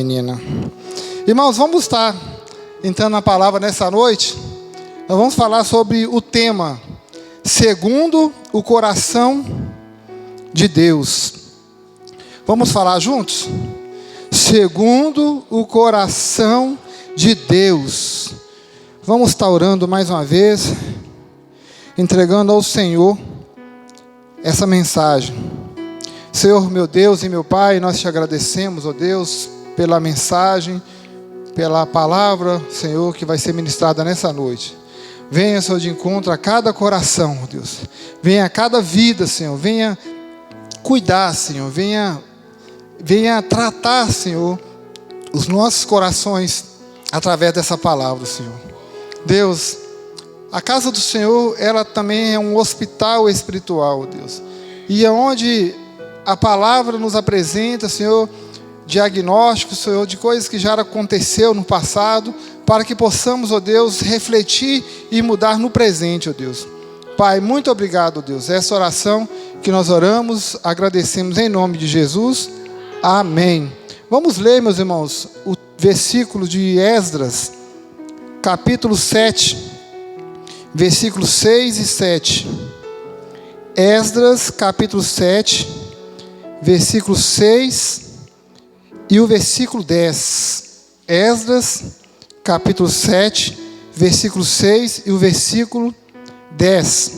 menina. Irmãos, vamos estar entrando na palavra nessa noite. Nós vamos falar sobre o tema segundo o coração de Deus. Vamos falar juntos? Segundo o coração de Deus. Vamos estar orando mais uma vez, entregando ao Senhor essa mensagem. Senhor, meu Deus e meu Pai, nós te agradecemos, ó Deus, pela mensagem, pela palavra, Senhor, que vai ser ministrada nessa noite. Venha, Senhor, de encontro a cada coração, ó Deus. Venha a cada vida, Senhor. Venha cuidar, Senhor. Venha tratar, Senhor, os nossos corações através dessa palavra, Senhor. Deus, a casa do Senhor, ela também é um hospital espiritual, ó Deus. E é onde a palavra nos apresenta, Senhor, diagnóstico, Senhor, de coisas que já aconteceu no passado, para que possamos, ó Deus, refletir e mudar no presente, ó Deus. Pai, muito obrigado, ó Deus. Essa oração que nós oramos, agradecemos em nome de Jesus. Amém. Vamos ler, meus irmãos, o versículo de Esdras, capítulo 7, versículos 6 e 7. Esdras, capítulo 7, versículo 6 e o versículo 10. Esdras, capítulo 7, versículo 6 e o versículo 10.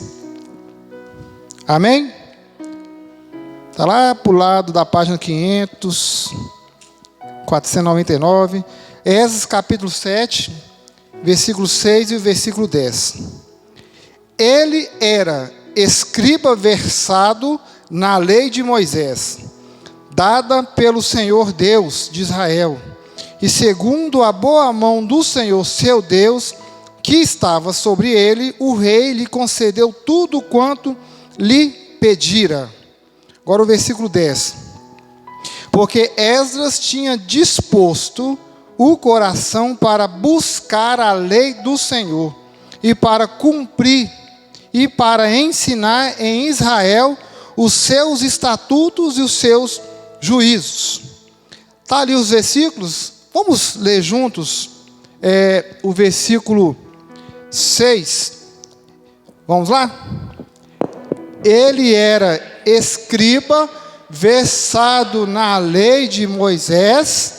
Amém? Está lá para o lado da página 499. Esdras, capítulo 7, versículo 6 e o versículo 10. Ele era escriba versado na lei de Moisés, dada pelo Senhor Deus de Israel, e segundo a boa mão do Senhor seu Deus, que estava sobre ele, o rei lhe concedeu tudo quanto lhe pedira. Agora o versículo 10. Porque Esdras tinha disposto o coração para buscar a lei do Senhor, e para cumprir, e para ensinar em Israel os seus estatutos e os seus juízos. Está ali os versículos. Vamos ler juntos o versículo 6. Vamos lá? Ele era escriba, versado na lei de Moisés,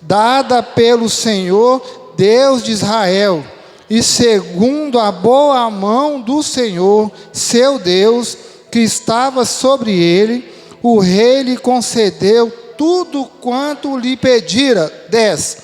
dada pelo Senhor, Deus de Israel, e segundo a boa mão do Senhor, seu Deus, que estava sobre ele, o rei lhe concedeu tudo quanto lhe pedira. 10.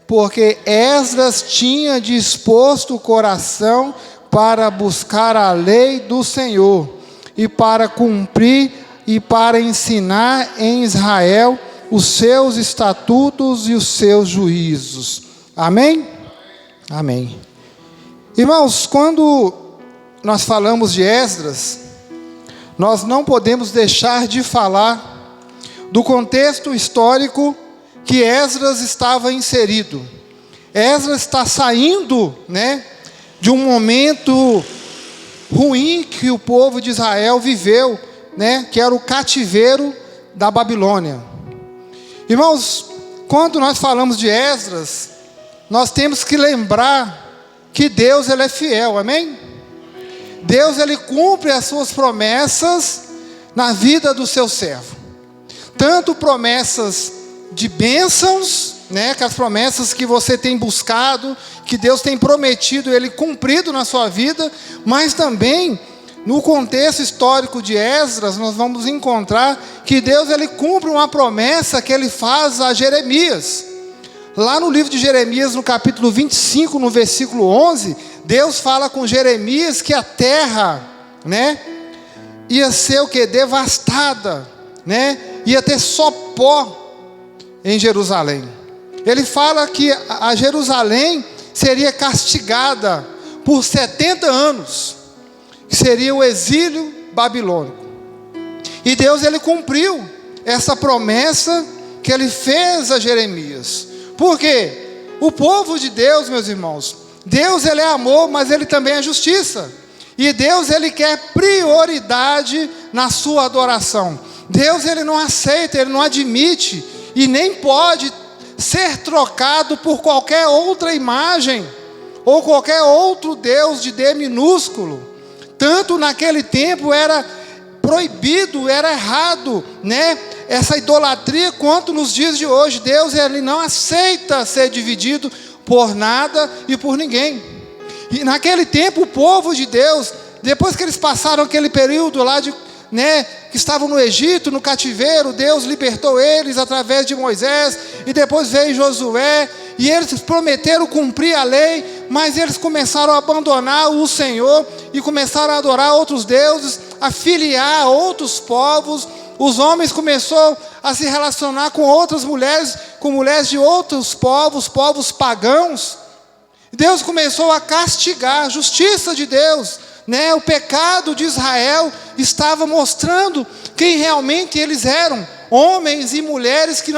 Porque Esdras tinha disposto o coração para buscar a lei do Senhor, e para cumprir e para ensinar em Israel os seus estatutos e os seus juízos. Amém? Amém. Irmãos, quando nós falamos de Esdras, nós não podemos deixar de falar do contexto histórico que Esdras estava inserido. Esdras está saindo, de um momento ruim que o povo de Israel viveu, que era o cativeiro da Babilônia. Irmãos, quando nós falamos de Esdras, nós temos que lembrar que Deus, Ele é fiel, amém? Deus, Ele cumpre as suas promessas na vida do seu servo. Tanto promessas de bênçãos, aquelas promessas que você tem buscado, que Deus tem prometido, Ele cumprido na sua vida, mas também, no contexto histórico de Esdras, nós vamos encontrar que Deus, Ele cumpre uma promessa que Ele faz a Jeremias. Lá no livro de Jeremias, no capítulo 25, no versículo 11, Deus fala com Jeremias que a terra, ia ser o quê? Devastada, ia ter só pó em Jerusalém. Ele fala que a Jerusalém seria castigada por 70 anos, que seria o exílio babilônico. E Deus, Ele cumpriu essa promessa que Ele fez a Jeremias. Por quê? O povo de Deus, meus irmãos, Deus, Ele é amor, mas Ele também é justiça. E Deus, Ele quer prioridade na sua adoração. Deus, Ele não aceita, Ele não admite e nem pode ser trocado por qualquer outra imagem, ou qualquer outro Deus de D minúsculo. Tanto naquele tempo era proibido, era errado, né? Essa idolatria, quanto nos dias de hoje. Deus, ele não aceita ser dividido por nada e por ninguém. E naquele tempo o povo de Deus, depois que eles passaram aquele período lá de, né, que estavam no Egito, no cativeiro, Deus libertou eles através de Moisés, e depois veio Josué, e eles prometeram cumprir a lei, mas eles começaram a abandonar o Senhor, e começaram a adorar outros deuses, a filiar outros povos. Os homens começaram a se relacionar com outras mulheres, com mulheres de outros povos, povos pagãos. Deus começou a castigar, a justiça de Deus, né? O pecado de Israel estava mostrando quem realmente eles eram, homens e mulheres que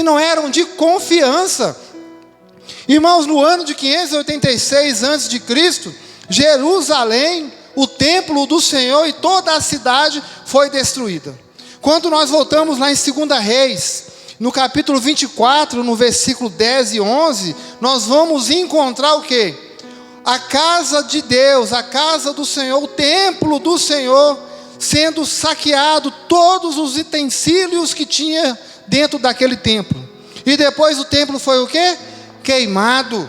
não eram de confiança. Irmãos, no ano de 586 a.C., Jerusalém, o templo do Senhor e toda a cidade foi destruída. Quando nós voltamos lá em 2 Reis, no capítulo 24, no versículo 10 e 11, nós vamos encontrar o quê? A casa de Deus, a casa do Senhor, o templo do Senhor, sendo saqueado, todos os utensílios que tinha dentro daquele templo. E depois o templo foi o quê? Queimado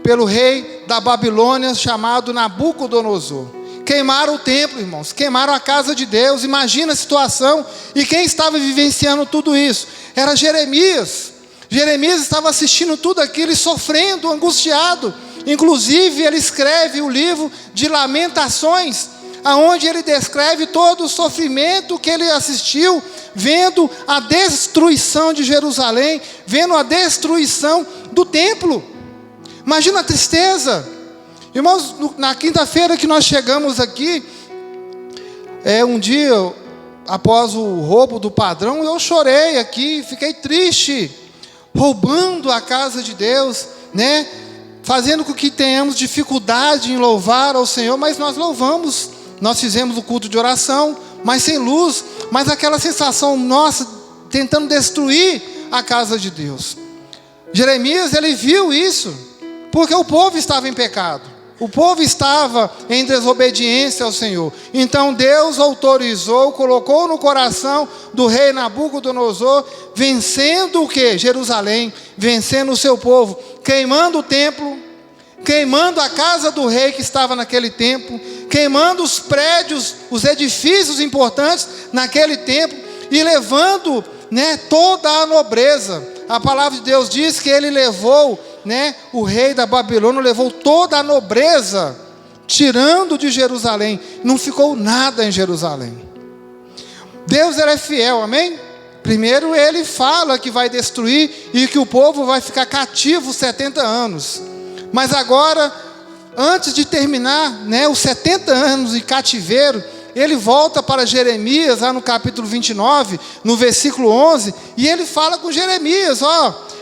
pelo rei da Babilônia, chamado Nabucodonosor. Queimaram o templo, irmãos, queimaram a casa de Deus. Imagina a situação. E quem estava vivenciando tudo isso? Era Jeremias. Jeremias estava assistindo tudo aquilo e sofrendo, angustiado. Inclusive, ele escreve o livro de Lamentações, aonde ele descreve todo o sofrimento que ele assistiu, vendo a destruição de Jerusalém, vendo a destruição do templo. Imagina a tristeza. Irmãos, na quinta-feira que nós chegamos aqui, um dia após o roubo do padrão, eu chorei aqui, fiquei triste, roubando a casa de Deus, né? Fazendo com que tenhamos dificuldade em louvar ao Senhor, mas nós louvamos, nós fizemos o culto de oração, mas sem luz, mas aquela sensação nossa, tentando destruir a casa de Deus. Jeremias, ele viu isso, porque o povo estava em pecado, o povo estava em desobediência ao Senhor. Então Deus autorizou, colocou no coração do rei Nabucodonosor, vencendo o quê? Jerusalém, vencendo o seu povo, queimando o templo, queimando a casa do rei que estava naquele templo, queimando os prédios, os edifícios importantes naquele templo, e levando, né, toda a nobreza. A palavra de Deus diz que ele levou, né, o rei da Babilônia levou toda a nobreza, tirando de Jerusalém. Não ficou nada em Jerusalém. Deus, ele é fiel, amém? Primeiro ele fala que vai destruir e que o povo vai ficar cativo 70 anos. Mas agora, antes de terminar, né, os 70 anos de cativeiro, ele volta para Jeremias, lá no capítulo 29, no versículo 11, e ele fala com Jeremias: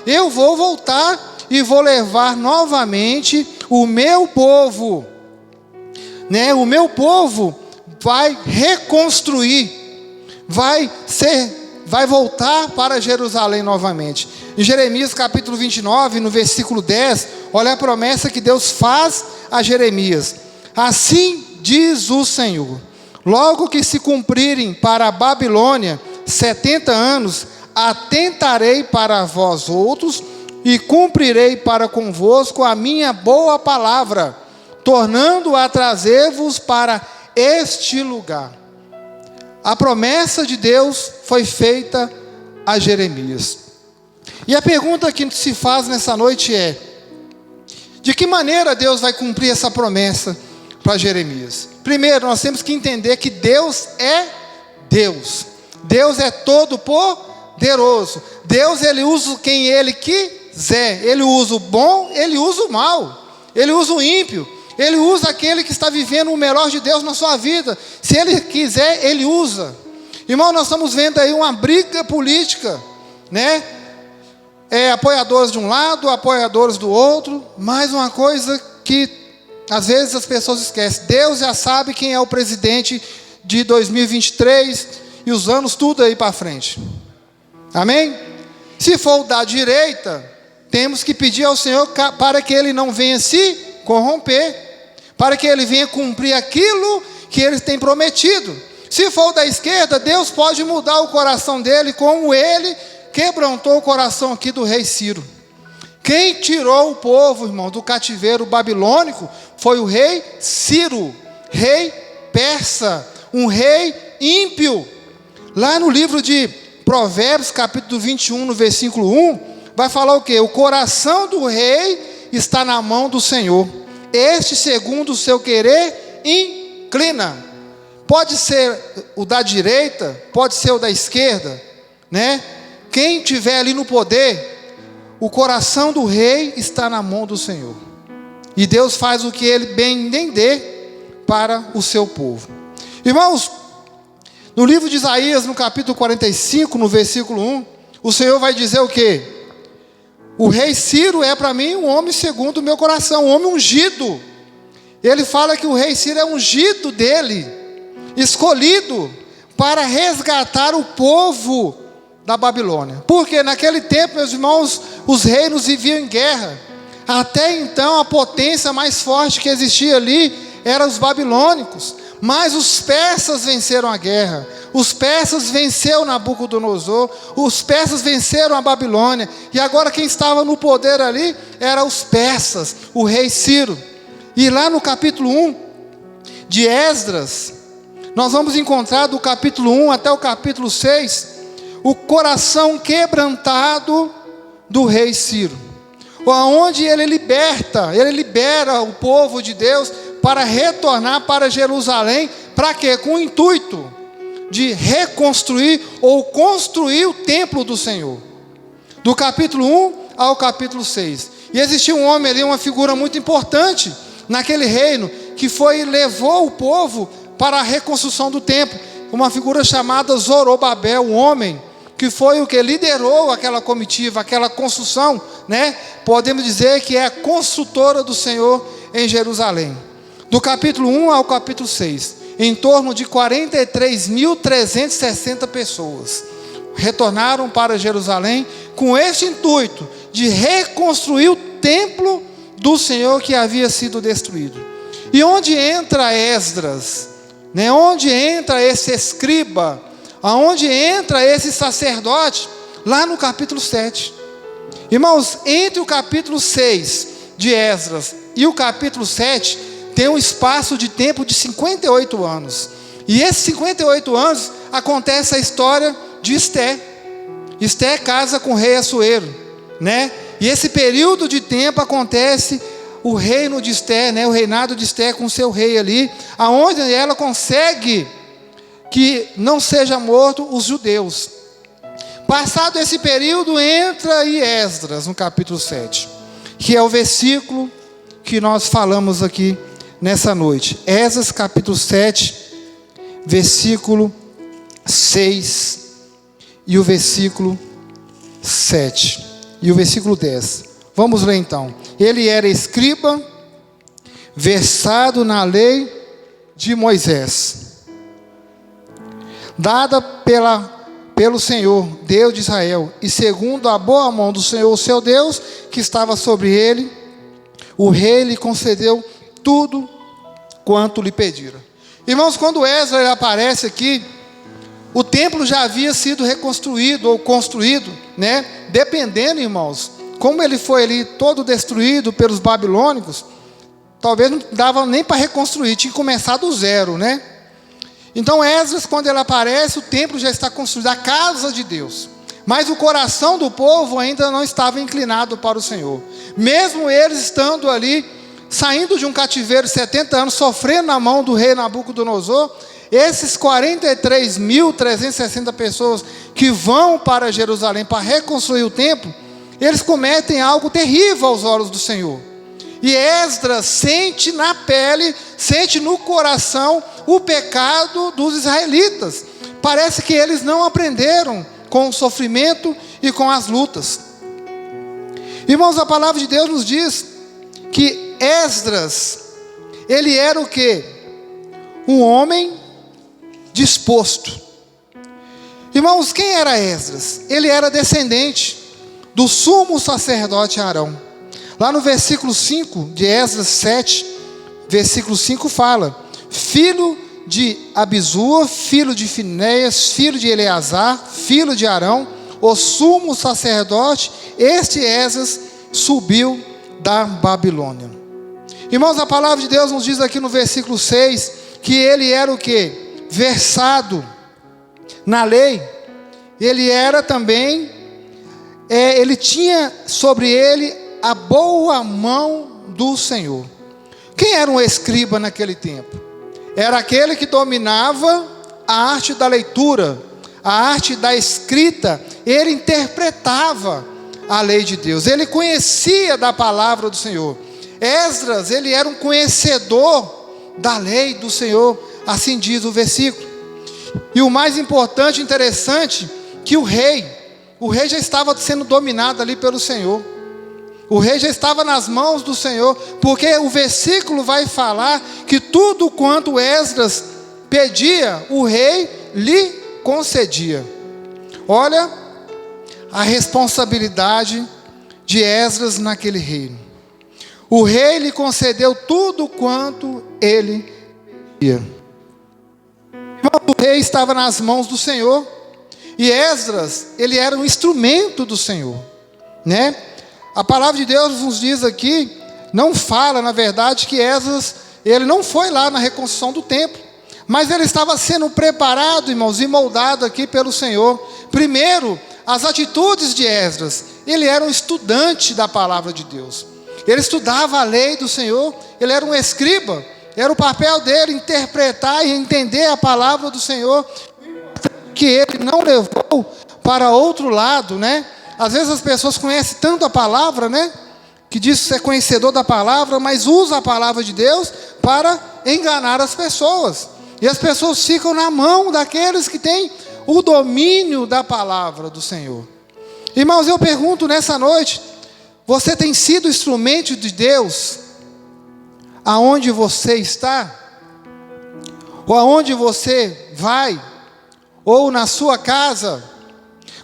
eu vou voltar e vou levar novamente o meu povo, né? O meu povo vai reconstruir, vai voltar para Jerusalém novamente. Em Jeremias capítulo 29, no versículo 10, olha a promessa que Deus faz a Jeremias: assim diz o Senhor, logo que se cumprirem para a Babilônia 70 anos, atentarei para vós outros e cumprirei para convosco a minha boa palavra, tornando a trazer-vos para este lugar. A promessa de Deus foi feita a Jeremias. E a pergunta que se faz nessa noite é: de que maneira Deus vai cumprir essa promessa para Jeremias? Primeiro, nós temos que entender que Deus é Deus. Deus é todo poderoso. Deus, ele usa quem ele quiser. Ele usa o bom, ele usa o mal. Ele usa o ímpio. Ele usa aquele que está vivendo o melhor de Deus na sua vida. Se ele quiser, ele usa. Irmão, nós estamos vendo aí uma briga política, né? Apoiadores de um lado, apoiadores do outro. Mais uma coisa que às vezes as pessoas esquecem: Deus já sabe quem é o presidente de 2023 e os anos tudo aí para frente. Amém? Se for o da direita, temos que pedir ao Senhor para que ele não venha se corromper, para que ele venha cumprir aquilo que ele tem prometido. Se for o da esquerda, Deus pode mudar o coração dele, como ele quebrantou o coração aqui do rei Ciro. Quem tirou o povo, irmão, do cativeiro babilônico foi o rei Ciro, rei persa, um rei ímpio. Lá no livro de Provérbios, capítulo 21, no versículo 1, vai falar o quê? O coração do rei está na mão do Senhor. Este, segundo o seu querer, inclina. Pode ser o da direita, pode ser o da esquerda, né? Quem estiver ali no poder, o coração do rei está na mão do Senhor. E Deus faz o que ele bem entender para o seu povo. Irmãos, no livro de Isaías, no capítulo 45, no versículo 1, o Senhor vai dizer o quê? O rei Ciro é para mim um homem segundo o meu coração, um homem ungido. Ele fala que o rei Ciro é ungido dele, escolhido para resgatar o povo da Babilônia. Porque naquele tempo, meus irmãos, os reinos viviam em guerra. Até então, a potência mais forte que existia ali eram os babilônicos. Mas os persas venceram a guerra. Os persas venceram Nabucodonosor. Os persas venceram a Babilônia. E agora quem estava no poder ali eram os persas, o rei Ciro. E lá no capítulo 1 de Esdras, nós vamos encontrar do capítulo 1 até o capítulo 6, o coração quebrantado do rei Ciro, onde ele libera o povo de Deus para retornar para Jerusalém. Para quê? Com o intuito de reconstruir ou construir o templo do Senhor. Do capítulo 1 ao capítulo 6. E existia um homem ali, uma figura muito importante naquele reino, que levou o povo para a reconstrução do templo. Uma figura chamada Zorobabel, um homem que foi o que liderou aquela comitiva, aquela construção, né? Podemos dizer que é a construtora do Senhor em Jerusalém. Do capítulo 1 ao capítulo 6, em torno de 43.360 pessoas retornaram para Jerusalém com este intuito de reconstruir o templo do Senhor que havia sido destruído. E onde entra Esdras, né? Onde entra esse escriba, aonde entra esse sacerdote? Lá no capítulo 7. Irmãos, entre o capítulo 6 de Esdras e o capítulo 7, tem um espaço de tempo de 58 anos. E esses 58 anos acontece a história de Esté. Esté casa com o rei Assuero, né? E esse período de tempo acontece o reino de Esté, né? O reinado de Esté com seu rei ali, aonde ela consegue que não seja morto os judeus. Passado esse período, entra aí Esdras no capítulo 7, que é o versículo que nós falamos aqui nessa noite. Esdras capítulo 7, versículo 6 e o versículo 7 e o versículo 10. Vamos ler então. Ele era escriba, versado na lei de Moisés, dada pelo Senhor, Deus de Israel, e segundo a boa mão do Senhor, seu Deus, que estava sobre ele, o rei lhe concedeu tudo quanto lhe pedira. Irmãos, quando Esdras aparece aqui, o templo já havia sido reconstruído ou construído, né? Dependendo, irmãos, como ele foi ali todo destruído pelos babilônicos, talvez não dava nem para reconstruir, tinha que começar do zero, né? Então Esdras, quando ele aparece, o templo já está construído, a casa de Deus. Mas o coração do povo ainda não estava inclinado para o Senhor. Mesmo eles estando ali, saindo de um cativeiro de 70 anos, sofrendo na mão do rei Nabucodonosor, esses 43.360 pessoas que vão para Jerusalém para reconstruir o templo, eles cometem algo terrível aos olhos do Senhor. E Esdras sente na pele, sente no coração o pecado dos israelitas. Parece que eles não aprenderam com o sofrimento e com as lutas. Irmãos, a palavra de Deus nos diz que Esdras, ele era o quê? Um homem disposto. Irmãos, quem era Esdras? Ele era descendente do sumo sacerdote Arão. Lá no versículo 5 de Esdras 7, versículo 5 fala: filho de Abisua, filho de Finéias, filho de Eleazar, filho de Arão, o sumo sacerdote, este Esdras subiu da Babilônia. Irmãos, a palavra de Deus nos diz aqui no versículo 6, que ele era o quê? Versado na lei. Ele era também, ele tinha sobre ele a boa mão do Senhor. Quem era um escriba naquele tempo? Era aquele que dominava a arte da leitura, a arte da escrita. Ele interpretava a lei de Deus, ele conhecia da palavra do Senhor. Esdras, ele era um conhecedor da lei do Senhor, assim diz o versículo. E o mais importante, interessante, que o rei já estava sendo dominado ali pelo Senhor. O rei já estava nas mãos do Senhor, porque o versículo vai falar que tudo quanto Esdras pedia, o rei lhe concedia. Olha a responsabilidade de Esdras naquele reino. O rei lhe concedeu tudo quanto ele pedia. O rei estava nas mãos do Senhor, e Esdras, ele era um instrumento do Senhor, né? A palavra de Deus nos diz aqui, não fala, na verdade, que Esdras, ele não foi lá na reconstrução do templo, mas ele estava sendo preparado, irmãos, e moldado aqui pelo Senhor. Primeiro, as atitudes de Esdras. Ele era um estudante da palavra de Deus. Ele estudava a lei do Senhor, ele era um escriba. Era o papel dele interpretar e entender a palavra do Senhor, que ele não levou para outro lado, né? Às vezes as pessoas conhecem tanto a palavra, né? Que diz ser conhecedor da palavra, mas usa a palavra de Deus para enganar as pessoas. E as pessoas ficam na mão daqueles que têm o domínio da palavra do Senhor. Irmãos, eu pergunto nessa noite: você tem sido instrumento de Deus aonde você está? Ou aonde você vai? Ou na sua casa?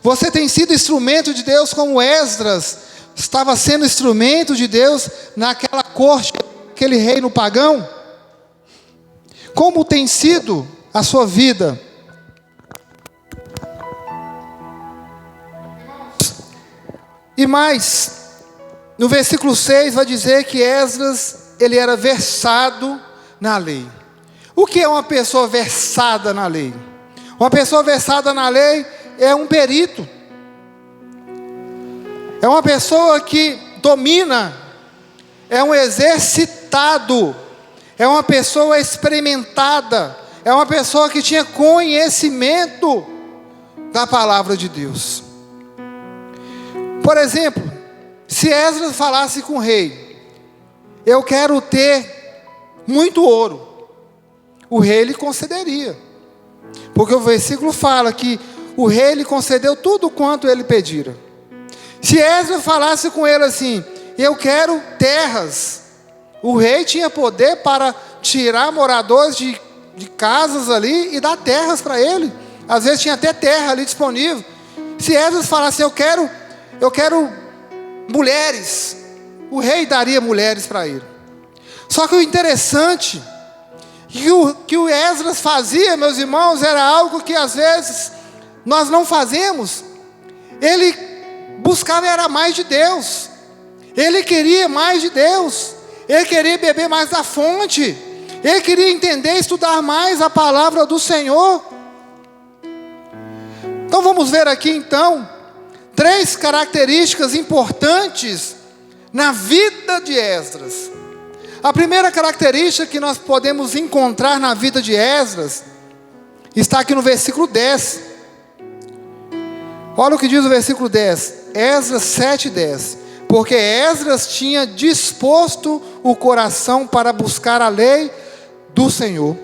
Você tem sido instrumento de Deus como Esdras estava sendo instrumento de Deus naquela corte, aquele reino pagão? Como tem sido a sua vida? E mais, no versículo 6 vai dizer que Esdras, ele era versado na lei. O que é uma pessoa versada na lei? Uma pessoa versada na lei é um perito, é uma pessoa que domina, é um exercitado, é uma pessoa experimentada, é uma pessoa que tinha conhecimento da palavra de Deus. Por exemplo, se Esdras falasse com o rei: eu quero ter muito ouro, o rei lhe concederia, porque o versículo fala que o rei lhe concedeu tudo quanto ele pedira. Se Esdras falasse com ele assim: eu quero terras, o rei tinha poder para tirar moradores de casas ali e dar terras para ele. Às vezes tinha até terra ali disponível. Se Esdras falasse: eu quero mulheres, o rei daria mulheres para ele. Só que o interessante, que o Esdras fazia, meus irmãos, era algo que às vezes nós não fazemos. Ele buscava era mais de Deus, ele queria mais de Deus, ele queria beber mais da fonte, ele queria entender, estudar mais a palavra do Senhor. Então vamos ver aqui então 3 características importantes na vida de Esdras. A primeira característica que nós podemos encontrar na vida de Esdras está aqui no versículo 10. Olha o que diz o versículo 10, Esdras 7:10. Porque Esdras tinha disposto o coração para buscar a lei do Senhor,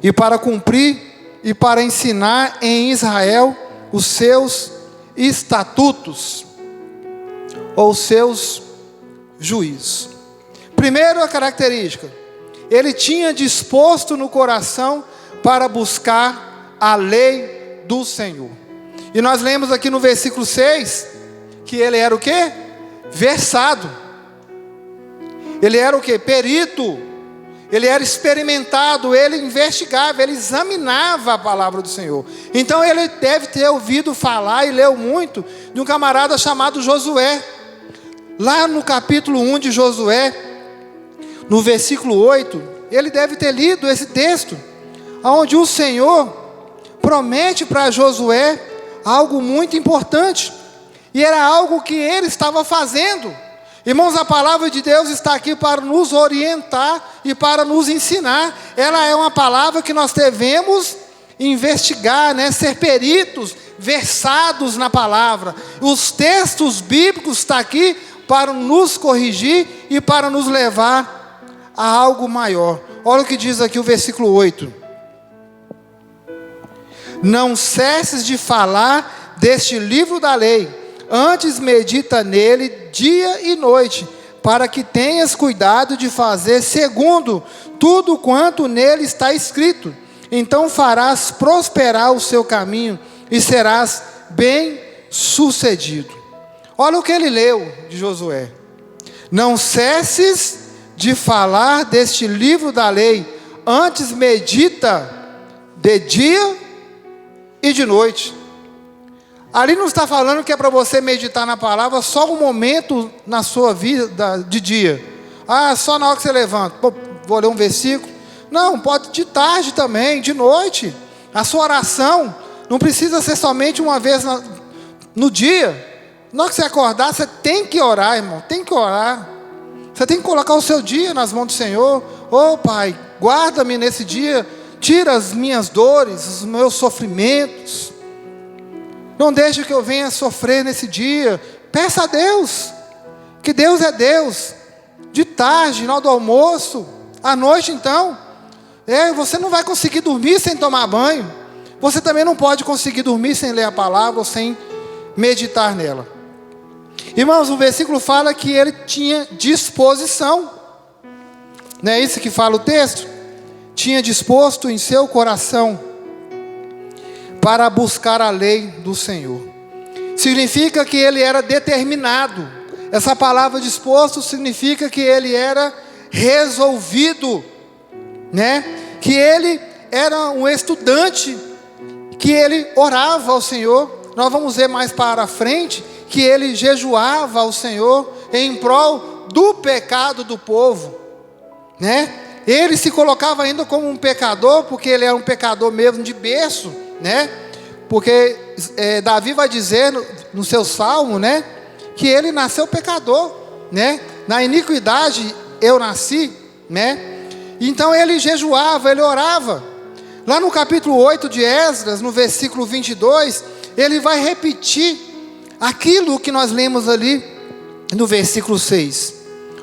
e para cumprir e para ensinar em Israel os seus estatutos, ou seus juízos. Primeiro, a característica: ele tinha disposto no coração para buscar a lei do Senhor. E nós lemos aqui no versículo 6, que ele era o quê? Versado. Ele era o quê? Perito. Ele era experimentado, ele investigava, ele examinava a palavra do Senhor. Então ele deve ter ouvido falar e leu muito de um camarada chamado Josué. Lá no capítulo 1 de Josué, no versículo 8, ele deve ter lido esse texto, onde o Senhor promete para Josué algo muito importante, e era algo que ele estava fazendo. Irmãos, a palavra de Deus está aqui para nos orientar e para nos ensinar. Ela é uma palavra que nós devemos investigar, né? Ser peritos, versados na palavra. Os textos bíblicos estão aqui para nos corrigir e para nos levar a algo maior. Olha o que diz aqui o versículo 8. Não cesses de falar deste livro da lei, antes medita nele dia e noite, para que tenhas cuidado de fazer segundo tudo quanto nele está escrito. Então farás prosperar o seu caminho e serás bem sucedido. Olha o que ele leu de Josué. Não cesses de falar deste livro da lei, antes medita de dia e de noite. Ali não está falando que é para você meditar na palavra só um momento na sua vida de dia. Só na hora que você levanta. Pô, vou ler um versículo. Não, pode de tarde também, de noite. A sua oração não precisa ser somente uma vez no dia. Na hora que você acordar, você tem que orar, irmão. Tem que orar. Você tem que colocar o seu dia nas mãos do Senhor. Pai, guarda-me nesse dia. Tira as minhas dores, os meus sofrimentos. Não deixe que eu venha sofrer nesse dia. Peça a Deus, que Deus é Deus. De tarde, na hora do almoço, à noite então. Você não vai conseguir dormir sem tomar banho. Você também não pode conseguir dormir sem ler a palavra ou sem meditar nela. Irmãos, o versículo fala que ele tinha disposição. Não é isso que fala o texto? Tinha disposto em seu coração para buscar a lei do Senhor. Significa que ele era determinado. Essa palavra disposto significa que ele era resolvido, né? Que ele era um estudante, que ele orava ao Senhor. Nós vamos ver mais para frente que ele jejuava ao Senhor em prol do pecado do povo, né? Ele se colocava ainda como um pecador, porque ele era um pecador mesmo de berço, né? Porque Davi vai dizer no seu salmo, né, que ele nasceu pecador, né? Na iniquidade eu nasci, né? Então ele jejuava, ele orava. Lá no capítulo 8 de Esdras, no versículo 22, ele vai repetir aquilo que nós lemos ali no versículo 6.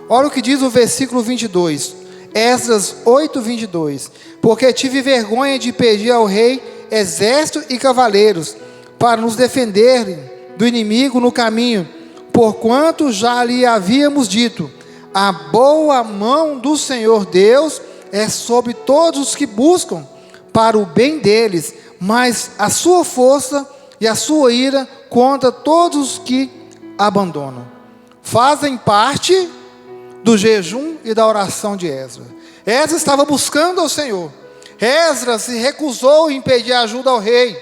Olha o que diz o versículo 22. Esdras 8, 22. Porque tive vergonha de pedir ao rei exército e cavaleiros, para nos defenderem do inimigo no caminho, porquanto já lhe havíamos dito: a boa mão do Senhor Deus é sobre todos os que buscam para o bem deles, mas a sua força e a sua ira contra todos os que abandonam. Fazem parte do jejum e da oração de Esdras. Esdras estava buscando ao Senhor. Esdras se recusou em pedir ajuda ao rei,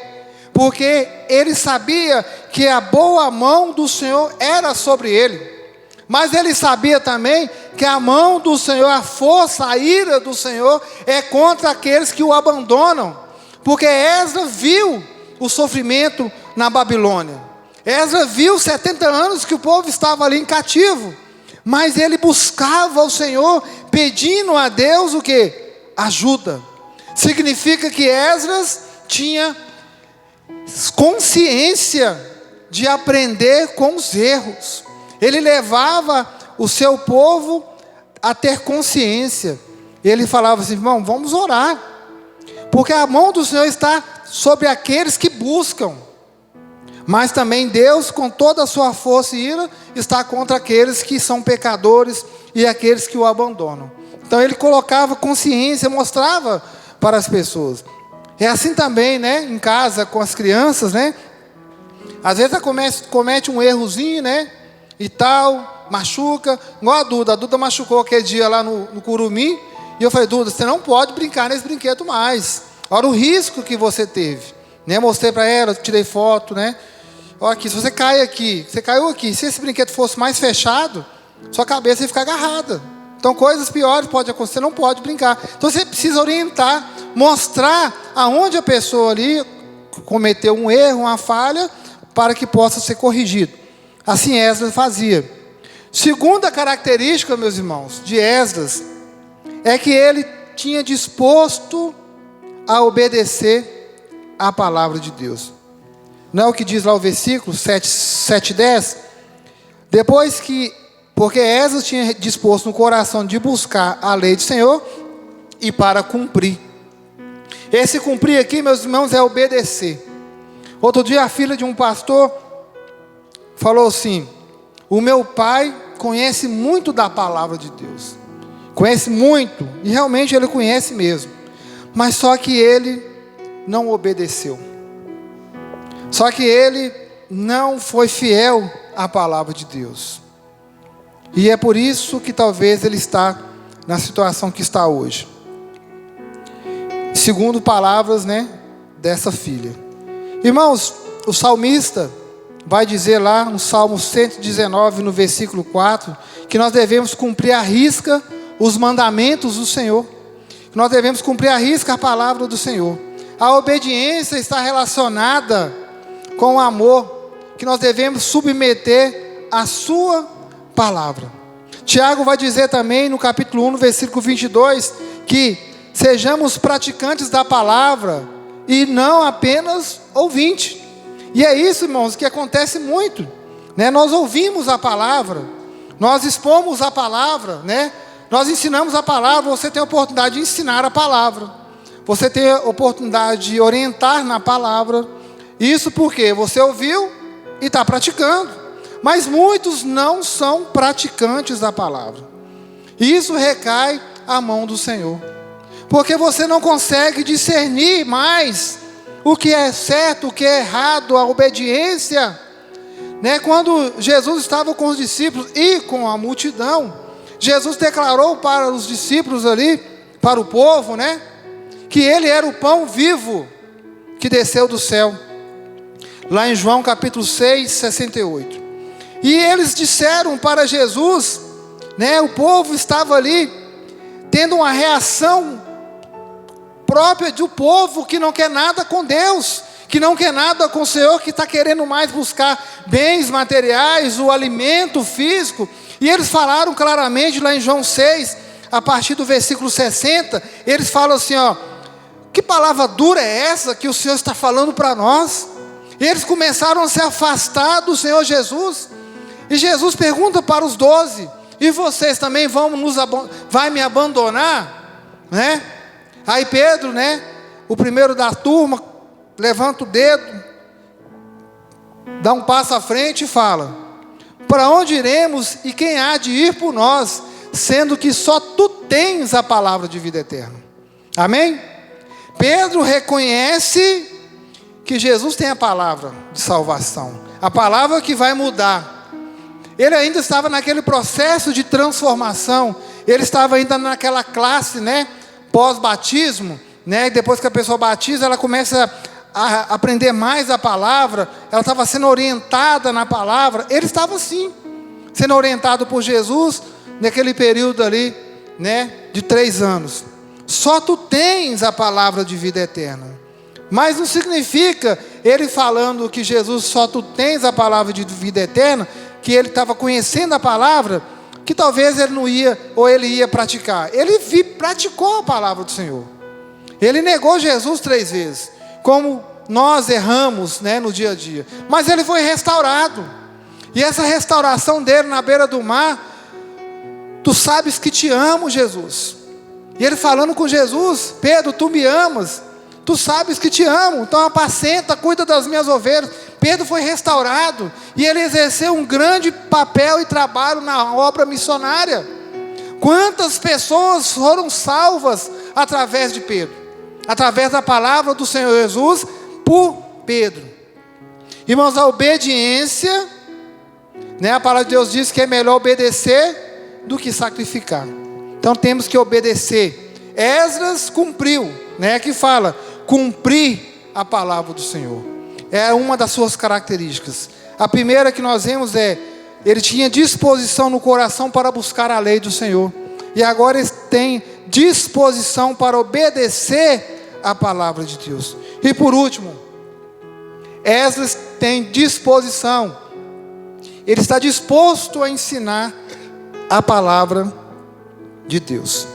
porque ele sabia que a boa mão do Senhor era sobre ele. Mas ele sabia também que a mão do Senhor, a força, a ira do Senhor é contra aqueles que o abandonam. Porque Esdras viu o sofrimento na Babilônia. Esdras viu 70 anos que o povo estava ali em cativo. Mas ele buscava ao Senhor, pedindo a Deus o quê? Ajuda. Significa que Esdras tinha consciência de aprender com os erros. Ele levava o seu povo a ter consciência. Ele falava assim: irmão, vamos orar, porque a mão do Senhor está sobre aqueles que buscam. Mas também Deus, com toda a sua força e ira, está contra aqueles que são pecadores e aqueles que o abandonam. Então ele colocava consciência, mostrava para as pessoas. É assim também, né, em casa com as crianças, né? Às vezes ela comete um errozinho, né? E tal, machuca. Igual a Duda machucou aquele dia lá no Curumim. E eu falei, Duda, você não pode brincar nesse brinquedo mais. Olha o risco que você teve. Né? Mostrei para ela, tirei foto, né? Olha aqui, se você cai aqui, você caiu aqui. Se esse brinquedo fosse mais fechado, sua cabeça ia ficar agarrada. Então coisas piores podem acontecer, não pode brincar. Então você precisa orientar, mostrar aonde a pessoa ali cometeu um erro, uma falha, para que possa ser corrigido. Assim Esdras fazia. Segunda característica, meus irmãos, de Esdras, é que ele tinha disposto a obedecer à palavra de Deus. Não é o que diz lá o versículo 7 e 10? Porque Esdras tinha disposto no coração de buscar a lei do Senhor e para cumprir. Esse cumprir aqui, meus irmãos, é obedecer. Outro dia a filha de um pastor falou assim: o meu pai conhece muito da palavra de Deus. Conhece muito, e realmente ele conhece mesmo. Mas só que ele não obedeceu. Só que ele não foi fiel à palavra de Deus. E é por isso que talvez ele está na situação que está hoje. Segundo palavras, né, dessa filha. Irmãos, o salmista vai dizer lá no Salmo 119, no versículo 4, que nós devemos cumprir à risca os mandamentos do Senhor. Que nós devemos cumprir à risca a palavra do Senhor. A obediência está relacionada com o amor, que nós devemos submeter à sua palavra. Tiago vai dizer também no capítulo 1, no versículo 22, que sejamos praticantes da palavra e não apenas ouvintes. E é isso, irmãos, que acontece muito, né? Nós ouvimos a palavra, nós expomos a palavra, né? Nós ensinamos a palavra. Você tem a oportunidade de ensinar a palavra, você tem a oportunidade de orientar na palavra. Isso porque você ouviu e está praticando. Mas muitos não são praticantes da palavra. E isso recai à mão do Senhor. Porque você não consegue discernir mais o que é certo, o que é errado, a obediência. Né? Quando Jesus estava com os discípulos e com a multidão, Jesus declarou para os discípulos ali, para o povo, né, que ele era o pão vivo que desceu do céu. Lá em João capítulo 6, 68. E eles disseram para Jesus, né, o povo estava ali, tendo uma reação própria do povo que não quer nada com Deus, que não quer nada com o Senhor, que está querendo mais buscar bens materiais, o alimento físico. E eles falaram claramente lá em João 6, a partir do versículo 60, eles falam assim, ó: que palavra dura é essa que o Senhor está falando para nós? E eles começaram a se afastar do Senhor Jesus. E Jesus pergunta para os 12: e vocês também vai me abandonar? Né? Aí Pedro, né, o primeiro da turma, levanta o dedo, dá um passo à frente e fala: para onde iremos e quem há de ir por nós, sendo que só tu tens a palavra de vida eterna? Amém? Pedro reconhece que Jesus tem a palavra de salvação, a palavra que vai mudar. Ele ainda estava naquele processo de transformação, ele estava ainda naquela classe, né, pós-batismo, né, depois que a pessoa batiza, ela começa a aprender mais a palavra, ela estava sendo orientada na palavra. Ele estava assim, sendo orientado por Jesus, naquele período ali, né, de 3 anos. Só tu tens a palavra de vida eterna. Mas não significa, ele falando que Jesus, só tu tens a palavra de vida eterna, que ele estava conhecendo a palavra, que talvez ele não ia, ou ele ia praticar. Ele praticou a palavra do Senhor. Ele negou Jesus 3 vezes, como nós erramos, né, no dia a dia. Mas ele foi restaurado. E essa restauração dele na beira do mar: tu sabes que te amo, Jesus. E ele falando com Jesus: Pedro, tu me amas, tu sabes que te amo, então apacenta, cuida das minhas ovelhas. Pedro foi restaurado, e ele exerceu um grande papel e trabalho na obra missionária. Quantas pessoas foram salvas através de Pedro, através da palavra do Senhor Jesus por Pedro. Irmãos, a obediência, né, a palavra de Deus diz que é melhor obedecer do que sacrificar. Então temos que obedecer. Esdras cumpriu, né, que fala, cumprir a palavra do Senhor. É uma das suas características. A primeira que nós vemos é, ele tinha disposição no coração para buscar a lei do Senhor. E agora ele tem disposição para obedecer a palavra de Deus. E por último, Esdras tem disposição. Ele está disposto a ensinar a palavra de Deus.